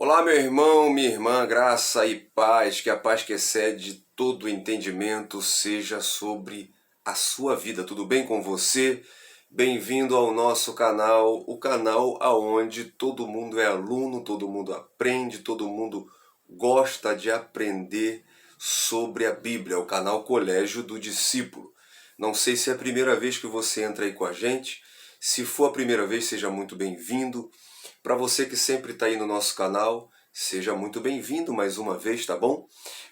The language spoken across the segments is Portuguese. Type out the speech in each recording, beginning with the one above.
Olá, meu irmão, minha irmã, graça e paz, que a paz que excede todo o entendimento seja sobre a sua vida. Tudo bem com você? Bem-vindo ao nosso canal, o canal aonde todo mundo é aluno, todo mundo aprende, todo mundo gosta de aprender sobre a Bíblia, o canal Colégio do Discípulo. Não sei se é a primeira vez que você entra aí com a gente. Se for a primeira vez, seja muito bem-vindo. Para você que sempre está aí no nosso canal, seja muito bem-vindo mais uma vez, tá bom?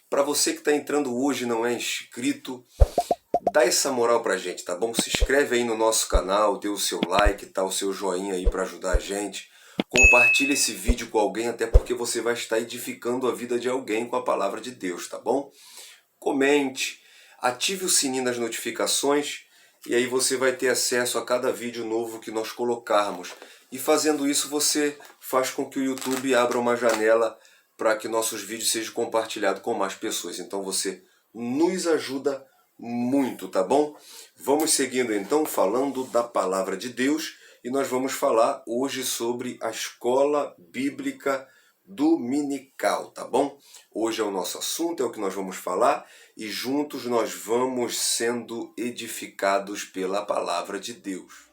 Para você que está entrando hoje e não é inscrito, dá essa moral pra gente, tá bom? Se inscreve aí no nosso canal, dê o seu like, tá, o seu joinha aí para ajudar a gente. Compartilhe esse vídeo com alguém, até porque você vai estar edificando a vida de alguém com a palavra de Deus, tá bom? Comente, ative o sininho das notificações e aí você vai ter acesso a cada vídeo novo que nós colocarmos. E fazendo isso você faz com que o YouTube abra uma janela para que nossos vídeos sejam compartilhados com mais pessoas. Então você nos ajuda muito, tá bom? Vamos seguindo então falando da palavra de Deus e nós vamos falar hoje sobre a escola bíblica dominical, tá bom? Hoje é o nosso assunto, é o que nós vamos falar e juntos nós vamos sendo edificados pela palavra de Deus.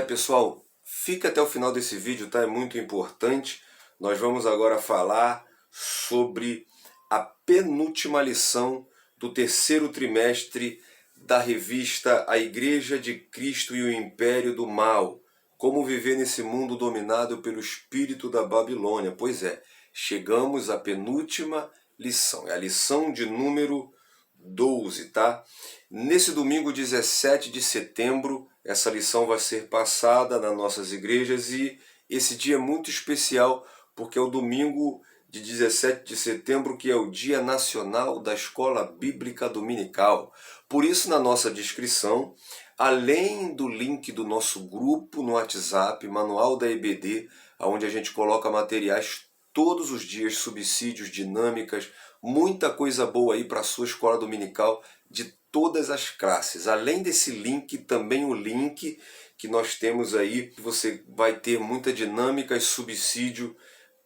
Pessoal, fica até o final desse vídeo, tá? É muito importante. Nós vamos agora falar sobre a penúltima lição do terceiro trimestre da revista A Igreja de Cristo e o Império do Mal. Como viver nesse mundo dominado pelo espírito da Babilônia. Pois é, chegamos à penúltima lição. É a lição de número 12, tá? Nesse domingo 17 de setembro, essa lição vai ser passada nas nossas igrejas e esse dia é muito especial porque é o domingo de 17 de setembro, que é o Dia Nacional da Escola Bíblica Dominical. Por isso, na nossa descrição, além do link do nosso grupo no WhatsApp, Manual da EBD, onde a gente coloca materiais todos os dias, subsídios, dinâmicas, muita coisa boa aí para a sua escola dominical de todas as classes. Além desse link, também o link que nós temos aí, você vai ter muita dinâmica e subsídio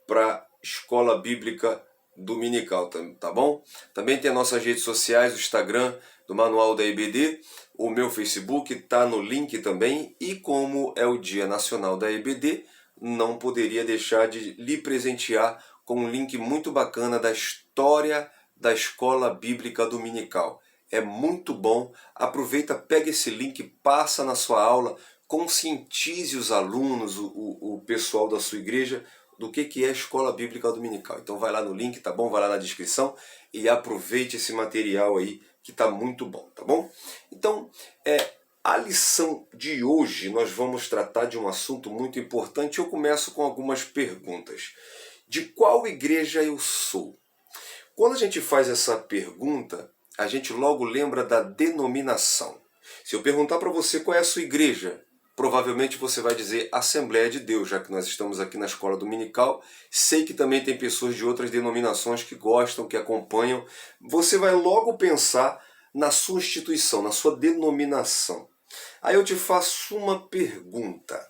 para escola bíblica dominical, tá bom? Também tem nossas redes sociais, o Instagram do Manual da EBD, o meu Facebook está no link também, e como é o Dia Nacional da EBD, não poderia deixar de lhe presentear com um link muito bacana da história da escola bíblica dominical. É muito bom, aproveita, pega esse link, passa na sua aula, conscientize os alunos, o pessoal da sua igreja, do que é a escola bíblica dominical. Então vai lá no link, tá bom? Vai lá na descrição e aproveite esse material aí que tá muito bom, tá bom? Então, a lição de hoje nós vamos tratar de um assunto muito importante. Eu começo com algumas perguntas. De qual igreja eu sou? Quando a gente faz essa pergunta, a gente logo lembra da denominação. Se eu perguntar para você qual é a sua igreja, provavelmente você vai dizer Assembleia de Deus, já que nós estamos aqui na escola dominical. Sei que também tem pessoas de outras denominações que gostam, que acompanham. Você vai logo pensar na sua instituição, na sua denominação. Aí eu te faço uma pergunta.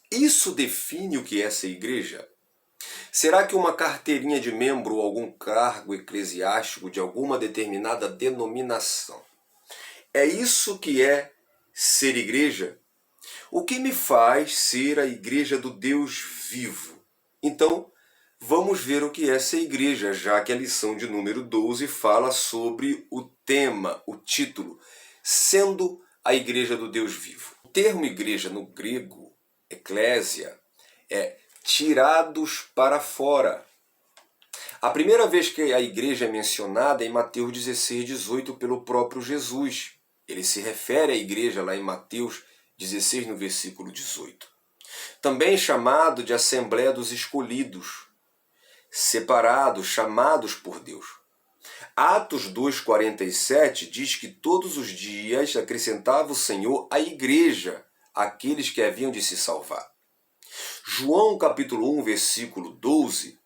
Isso define o que é essa igreja? Será que uma carteirinha de membro ou algum cargo eclesiástico de alguma determinada denominação é isso que é ser igreja? O que me faz ser a igreja do Deus vivo? Então, vamos ver o que é ser igreja, já que a lição de número 12 fala sobre o tema, o título, sendo a igreja do Deus vivo. O termo igreja no grego, eclésia, é tirados para fora. A primeira vez que a igreja é mencionada é em Mateus 16, 18, pelo próprio Jesus. Ele se refere à igreja lá em Mateus 16, no versículo 18. Também chamado de Assembleia dos Escolhidos, separados, chamados por Deus. Atos 2,47 diz que todos os dias acrescentava o Senhor à igreja aqueles que haviam de se salvar. João capítulo 1, versículo 12,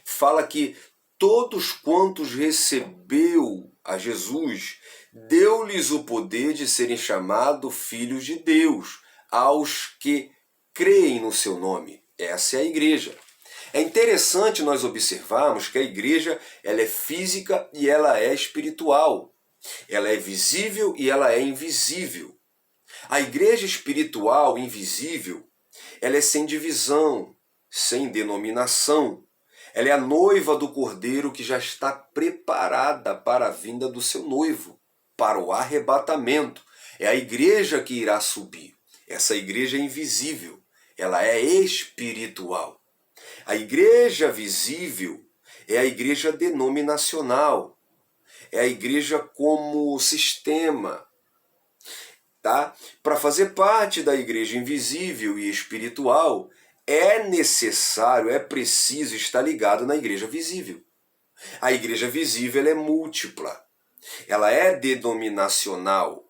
fala que todos quantos recebeu a Jesus, deu-lhes o poder de serem chamados filhos de Deus, aos que creem no seu nome. Essa é a igreja. É interessante nós observarmos que a igreja ela é física e ela é espiritual. Ela é visível e ela é invisível. A igreja espiritual, invisível, ela é sem divisão, sem denominação. Ela é a noiva do Cordeiro que já está preparada para a vinda do seu noivo, para o arrebatamento. É a igreja que irá subir. Essa igreja é invisível, ela é espiritual. A igreja visível é a igreja denominacional, é a igreja como sistema. Tá? Para fazer parte da igreja invisível e espiritual, é necessário, é preciso estar ligado na igreja visível. A igreja visível ela é múltipla, ela é denominacional,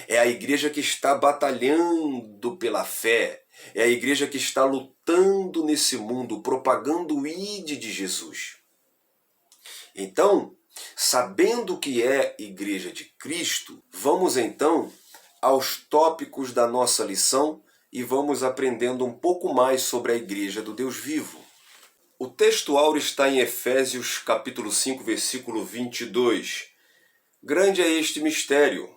é a igreja que está batalhando pela fé, é a igreja que está lutando nesse mundo, propagando o ID de Jesus. Então, sabendo o que é igreja de Cristo, vamos então aos tópicos da nossa lição e vamos aprendendo um pouco mais sobre a igreja do Deus vivo. O texto áureo está em Efésios capítulo 5, versículo 22. Grande é este mistério,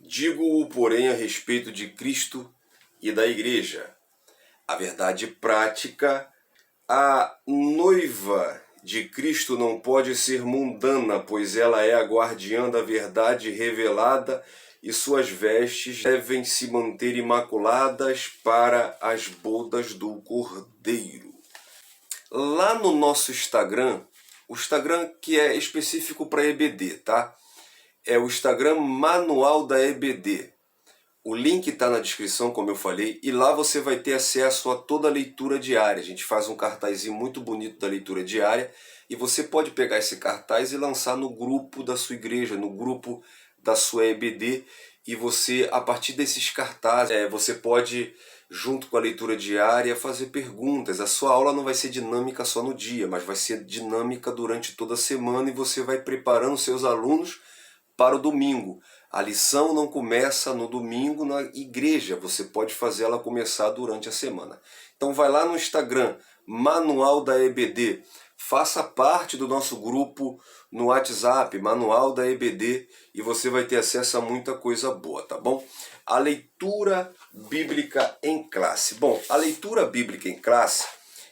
digo-o, porém, a respeito de Cristo e da igreja. A verdade prática, a noiva de Cristo não pode ser mundana, pois ela é a guardiã da verdade revelada e suas vestes devem se manter imaculadas para as bodas do Cordeiro. Lá no nosso Instagram, o Instagram que é específico para EBD, tá? É o Instagram Manual da EBD. O link está na descrição, como eu falei, e lá você vai ter acesso a toda a leitura diária. A gente faz um cartazinho muito bonito da leitura diária e você pode pegar esse cartaz e lançar no grupo da sua igreja, no grupo da sua EBD, e você, a partir desses cartazes, você pode, junto com a leitura diária, fazer perguntas. A sua aula não vai ser dinâmica só no dia, mas vai ser dinâmica durante toda a semana e você vai preparando seus alunos para o domingo. A lição não começa no domingo na igreja, você pode fazer ela começar durante a semana. Então vai lá no Instagram, Manual da EBD, faça parte do nosso grupo no WhatsApp, Manual da EBD, e você vai ter acesso a muita coisa boa, tá bom? A leitura bíblica em classe. Bom, a leitura bíblica em classe,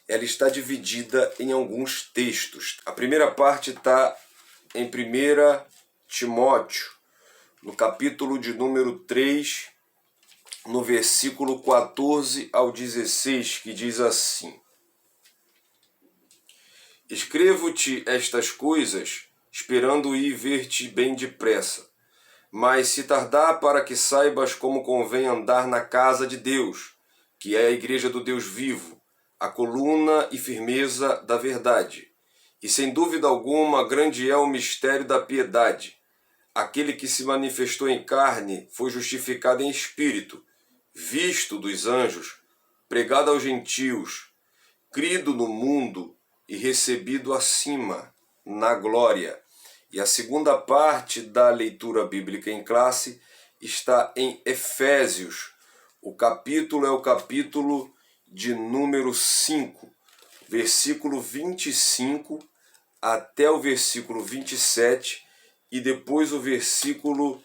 ela está dividida em alguns textos. A primeira parte está em 1 Timóteo, no capítulo de número 3, no versículo 14 ao 16, que diz assim: Escrevo-te estas coisas, esperando ir ver-te bem depressa. Mas se tardar, para que saibas como convém andar na casa de Deus, que é a igreja do Deus vivo, a coluna e firmeza da verdade. E sem dúvida alguma, grande é o mistério da piedade. Aquele que se manifestou em carne foi justificado em espírito, visto dos anjos, pregado aos gentios, crido no mundo e recebido acima, na glória. E a segunda parte da leitura bíblica em classe está em Efésios. O capítulo é o capítulo de número 5, versículo 25 até o versículo 27 e depois o versículo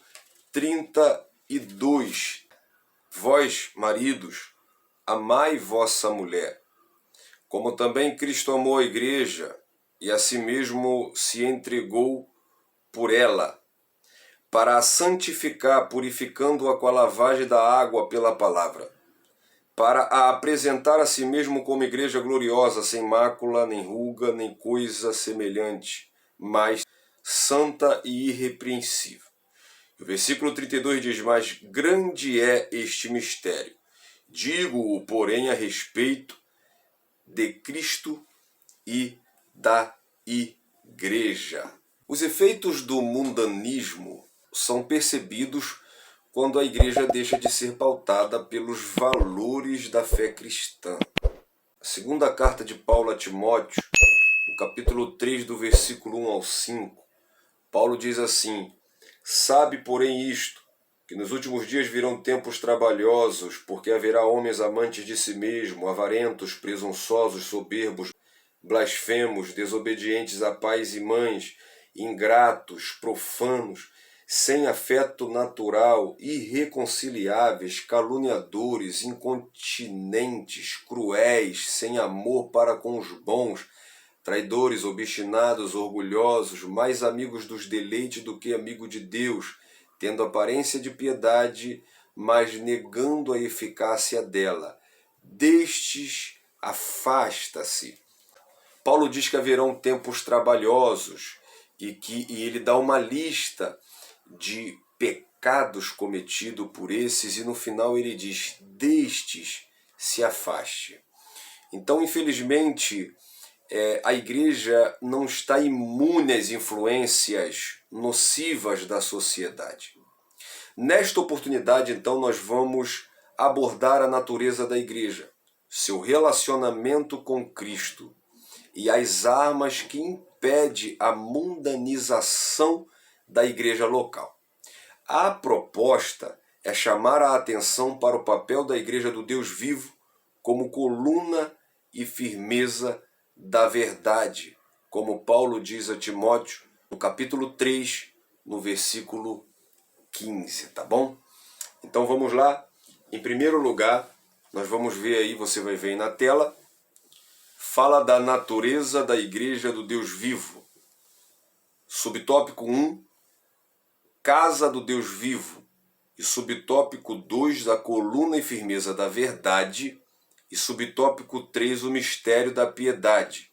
32. Vós, maridos, amai vossa mulher, como também Cristo amou a igreja e a si mesmo se entregou por ela, para a santificar, purificando-a com a lavagem da água pela palavra, para a apresentar a si mesmo como igreja gloriosa, sem mácula, nem ruga, nem coisa semelhante, mas santa e irrepreensível. O versículo 32 diz: Mas grande é este mistério. Digo-o, porém, a respeito de Cristo e da igreja. Os efeitos do mundanismo são percebidos quando a igreja deixa de ser pautada pelos valores da fé cristã. A segunda carta de Paulo a Timóteo, no capítulo 3, do versículo 1 ao 5, Paulo diz assim: sabe, porém, isto, que nos últimos dias virão tempos trabalhosos, porque haverá homens amantes de si mesmo, avarentos, presunçosos, soberbos, blasfemos, desobedientes a pais e mães, ingratos, profanos, sem afeto natural, irreconciliáveis, caluniadores, incontinentes, cruéis, sem amor para com os bons, traidores, obstinados, orgulhosos, mais amigos dos deleites do que amigo de Deus, tendo aparência de piedade, mas negando a eficácia dela. Destes afasta-se. Paulo diz que haverão tempos trabalhosos e ele dá uma lista de pecados cometidos por esses, e no final ele diz: destes se afaste. Então, infelizmente, a igreja não está imune às influências nocivas da sociedade. Nesta oportunidade, então, nós vamos abordar a natureza da igreja, seu relacionamento com Cristo e as armas que impedem a mundanização da igreja local. A proposta é chamar a atenção para o papel da igreja do Deus vivo como coluna e firmeza da verdade, como Paulo diz a Timóteo no capítulo 3, no versículo 15, tá bom? Então vamos lá. Em primeiro lugar, nós vamos ver aí, você vai ver aí na tela, fala da natureza da igreja do Deus vivo. Subtópico 1, casa do Deus vivo. E subtópico 2, da coluna e firmeza da verdade. E subtópico 3, o mistério da piedade.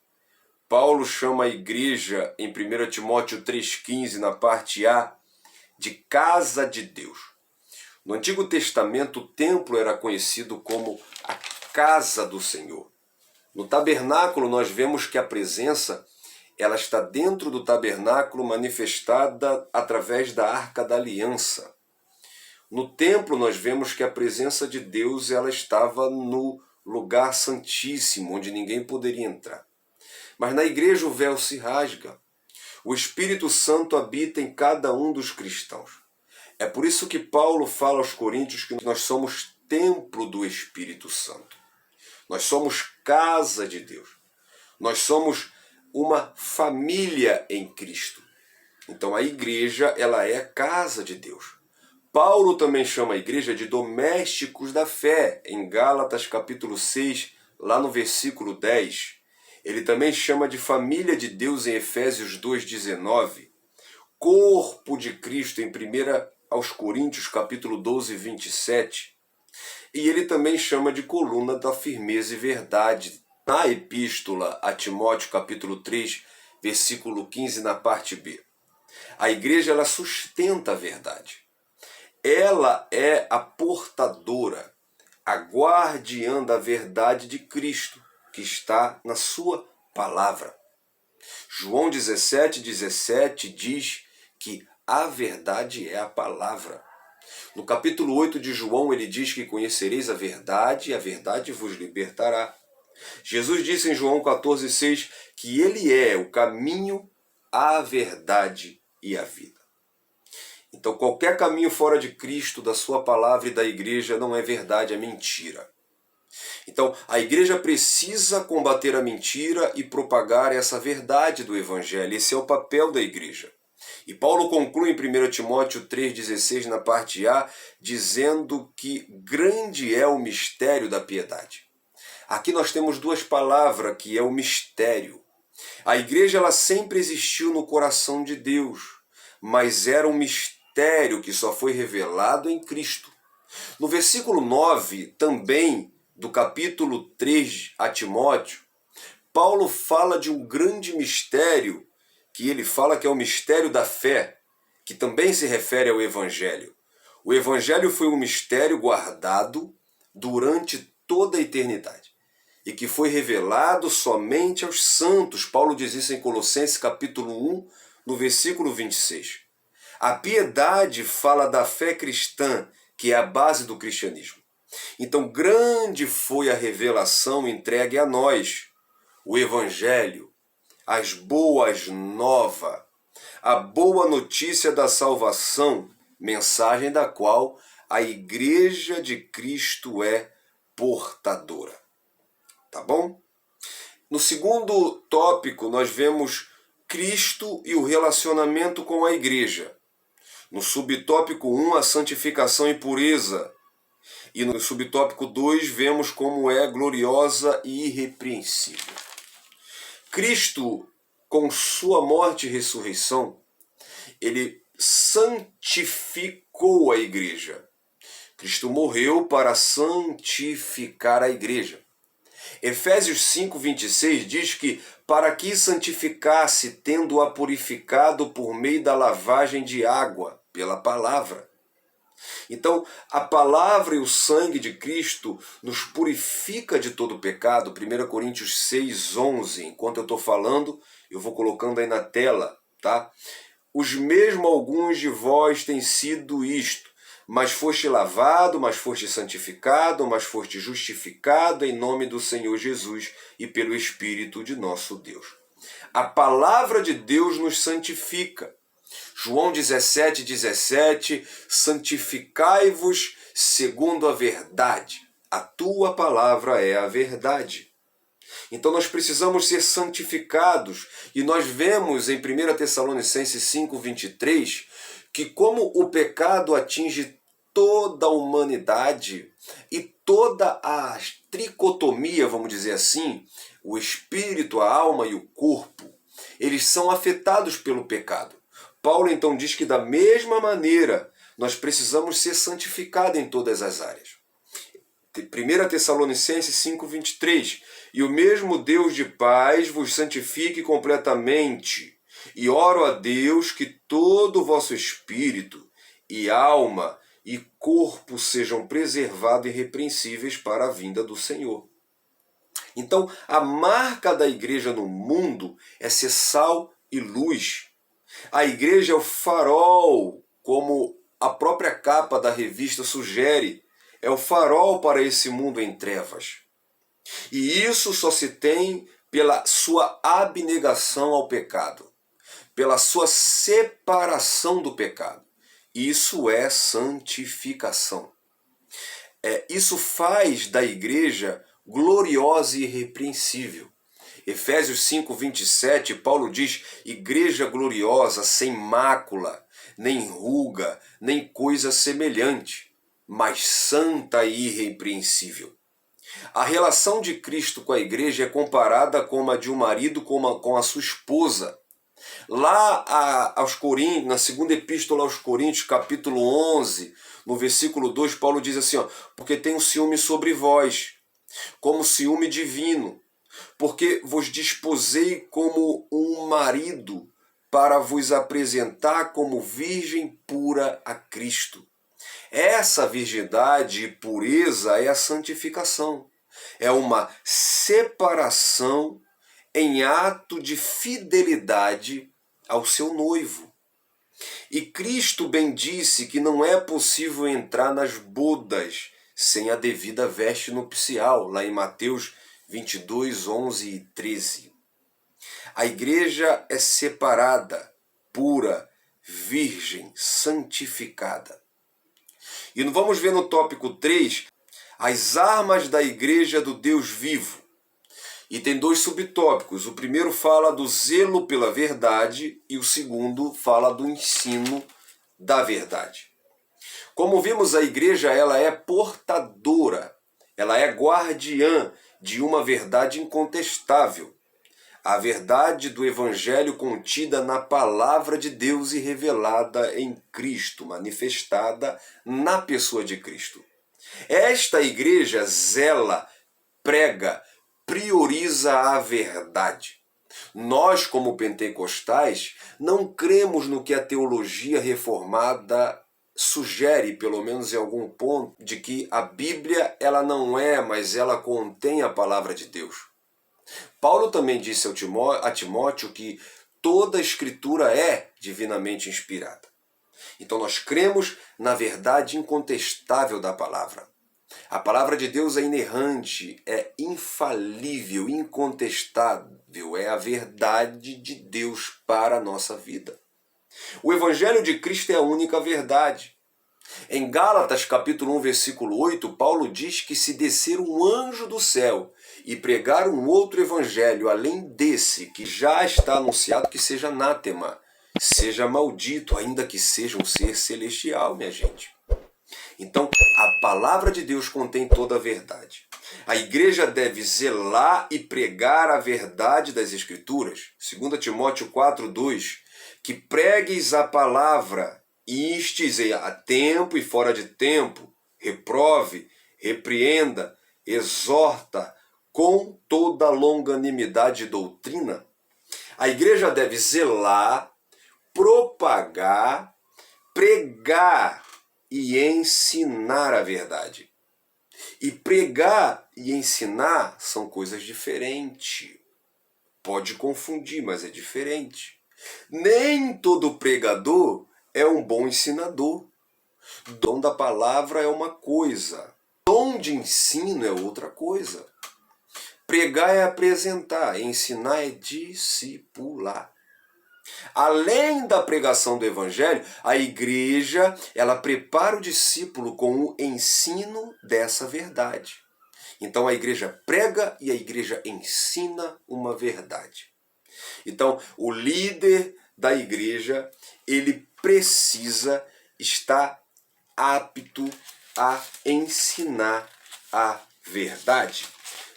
Paulo chama a igreja, em 1 Timóteo 3,15, na parte A, de casa de Deus. No Antigo Testamento, o templo era conhecido como a casa do Senhor. No tabernáculo, nós vemos que a presença ela está dentro do tabernáculo, manifestada através da Arca da Aliança. No templo, nós vemos que a presença de Deus ela estava no lugar santíssimo, onde ninguém poderia entrar. Mas na igreja o véu se rasga. O Espírito Santo habita em cada um dos cristãos. É por isso que Paulo fala aos Coríntios que nós somos templo do Espírito Santo. Nós somos casa de Deus. Nós somos uma família em Cristo. Então a igreja ela é casa de Deus. Paulo também chama a igreja de domésticos da fé, em Gálatas capítulo 6, lá no versículo 10. Ele também chama de família de Deus em Efésios 2,19. Corpo de Cristo em 1 aos Coríntios capítulo 12, 27. E ele também chama de coluna da firmeza e verdade, na epístola a Timóteo capítulo 3, versículo 15, na parte B. A igreja ela sustenta a verdade. Ela é a portadora, a guardiã da verdade de Cristo, que está na sua palavra. João 17:17 diz que a verdade é a palavra. No capítulo 8 de João, ele diz que conhecereis a verdade e a verdade vos libertará. Jesus disse em João 14,6 que ele é o caminho, a verdade e a vida. Então, qualquer caminho fora de Cristo, da sua palavra e da igreja não é verdade, é mentira. Então, a igreja precisa combater a mentira e propagar essa verdade do Evangelho. Esse é o papel da igreja. E Paulo conclui em 1 Timóteo 3,16, na parte A, dizendo que grande é o mistério da piedade. Aqui nós temos duas palavras, que é o mistério. A igreja ela sempre existiu no coração de Deus, mas era um mistério que só foi revelado em Cristo. No versículo 9, também, do capítulo 3 a Timóteo, Paulo fala de um grande mistério, que ele fala que é o mistério da fé, que também se refere ao Evangelho. O Evangelho foi um mistério guardado durante toda a eternidade e que foi revelado somente aos santos. Paulo diz isso em Colossenses capítulo 1, no versículo 26. A piedade fala da fé cristã, que é a base do cristianismo. Então, grande foi a revelação entregue a nós, o Evangelho, as boas novas, a boa notícia da salvação, mensagem da qual a Igreja de Cristo é portadora. Tá bom? No segundo tópico, nós vemos Cristo e o relacionamento com a Igreja. No subtópico 1, a santificação e pureza. E no subtópico 2, vemos como é gloriosa e irrepreensível. Cristo, com sua morte e ressurreição, ele santificou a igreja. Cristo morreu para santificar a igreja. Efésios 5:26 diz que para que santificasse, tendo-a purificado por meio da lavagem de água, pela palavra. Então, a palavra e o sangue de Cristo nos purifica de todo pecado. 1 Coríntios 6:11. Enquanto eu estou falando, eu vou colocando aí na tela, tá? Os mesmo alguns de vós têm sido isto, mas foste lavado, mas foste santificado, mas foste justificado em nome do Senhor Jesus e pelo Espírito de nosso Deus. A palavra de Deus nos santifica. João 17:17, santificai-vos segundo a verdade. A tua palavra é a verdade. Então nós precisamos ser santificados, e nós vemos em 1 Tessalonicenses 5:23 que como o pecado atinge toda a humanidade e toda a tricotomia, vamos dizer assim, o espírito, a alma e o corpo, eles são afetados pelo pecado. Paulo então diz que da mesma maneira nós precisamos ser santificados em todas as áreas. 1 Tessalonicenses 5:23, e o mesmo Deus de paz vos santifique completamente, e oro a Deus que todo o vosso espírito e alma e corpo sejam preservados e irrepreensíveis para a vinda do Senhor. Então, a marca da igreja no mundo é ser sal e luz. A igreja é o farol, como a própria capa da revista sugere, é o farol para esse mundo em trevas. E isso só se tem pela sua abnegação ao pecado, pela sua separação do pecado. Isso é santificação. Isso faz da igreja gloriosa e irrepreensível. Efésios 5:27, Paulo diz, igreja gloriosa, sem mácula, nem ruga, nem coisa semelhante, mas santa e irrepreensível. A relação de Cristo com a igreja é comparada com a de um marido com a sua esposa. Lá aos Coríntios, na segunda epístola aos Coríntios, capítulo 11, no versículo 2, Paulo diz assim, porque tenho ciúme sobre vós, como ciúme divino, porque vos disposei como um marido para vos apresentar como virgem pura a Cristo. Essa virgindade e pureza é a santificação. É uma separação em ato de fidelidade ao seu noivo. E Cristo bem disse que não é possível entrar nas bodas sem a devida veste nupcial, lá em Mateus 22, 11 e 13. A igreja é separada, pura, virgem, santificada. E vamos ver no tópico 3, as armas da igreja do Deus vivo. E tem dois subtópicos. O primeiro fala do zelo pela verdade e o segundo fala do ensino da verdade. Como vimos, a igreja ela é portadora, ela é guardiã de uma verdade incontestável. A verdade do Evangelho contida na palavra de Deus e revelada em Cristo, manifestada na pessoa de Cristo. Esta igreja zela, prega, prioriza a verdade. Nós, como pentecostais, não cremos no que a teologia reformada sugere, pelo menos em algum ponto, de que a Bíblia ela não é, mas ela contém a palavra de Deus. Paulo também disse a Timóteo que toda a Escritura é divinamente inspirada. Então nós cremos na verdade incontestável da palavra. A palavra de Deus é inerrante, é infalível, incontestável, é a verdade de Deus para a nossa vida. O Evangelho de Cristo é a única verdade. Em Gálatas capítulo 1, versículo 8, Paulo diz que se descer um anjo do céu e pregar um outro evangelho além desse, que já está anunciado, que seja anátema, seja maldito, ainda que seja um ser celestial, minha gente. Então, a palavra de Deus contém toda a verdade. A igreja deve zelar e pregar a verdade das Escrituras. 2 Timóteo 4:2, que pregues a palavra, instes a tempo e fora de tempo, reprove, repreenda, exorta com toda longanimidade e doutrina. A igreja deve zelar, propagar, pregar e ensinar a verdade. E pregar e ensinar são coisas diferentes. Pode confundir, mas é diferente. Nem todo pregador é um bom ensinador. Dom da palavra é uma coisa, dom de ensino é outra coisa. Pregar é apresentar, ensinar é discipular. Além da pregação do evangelho, a igreja, ela prepara o discípulo com o ensino dessa verdade. Então a igreja prega e a igreja ensina uma verdade. Então o líder da igreja, ele precisa estar apto a ensinar a verdade.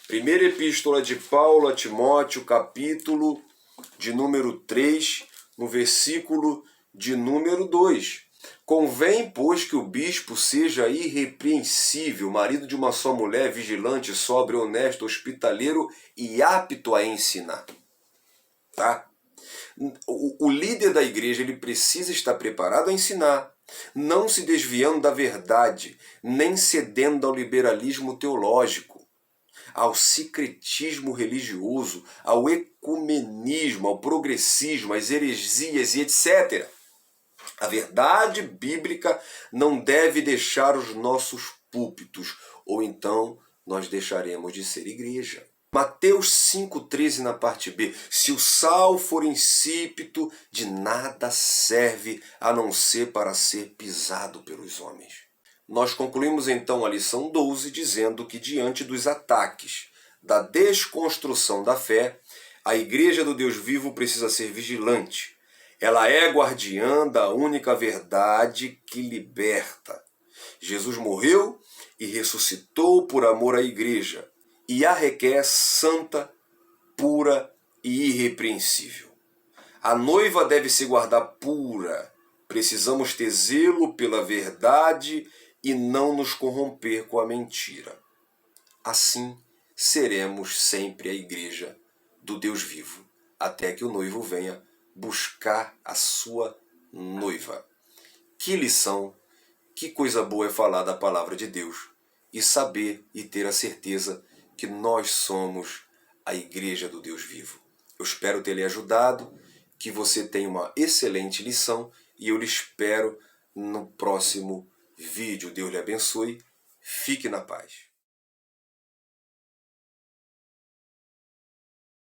Primeira epístola de Paulo a Timóteo, capítulo de número 3, no versículo de número 2. Convém, pois, que o bispo seja irrepreensível, marido de uma só mulher, vigilante, sóbrio, honesto, hospitaleiro e apto a ensinar. Tá? O líder da igreja, ele precisa estar preparado a ensinar, não se desviando da verdade, nem cedendo ao liberalismo teológico, ao sincretismo religioso, ao ecumenismo, ao progressismo, às heresias e etc. A verdade bíblica não deve deixar os nossos púlpitos, ou então nós deixaremos de ser igreja. Mateus 5,13 na parte B. Se o sal for insípido, de nada serve a não ser para ser pisado pelos homens. Nós concluímos então a lição 12 dizendo que diante dos ataques da desconstrução da fé, a Igreja do Deus Vivo precisa ser vigilante. Ela é guardiã da única verdade que liberta. Jesus morreu e ressuscitou por amor à Igreja e a requer santa, pura e irrepreensível. A noiva deve se guardar pura. Precisamos ter zelo pela verdade e não nos corromper com a mentira. Assim, seremos sempre a igreja do Deus vivo, até que o noivo venha buscar a sua noiva. Que lição, que coisa boa é falar da palavra de Deus e saber e ter a certeza que nós somos a igreja do Deus vivo. Eu espero ter lhe ajudado, que você tenha uma excelente lição e eu lhe espero no próximo vídeo. Deus lhe abençoe. Fique na paz.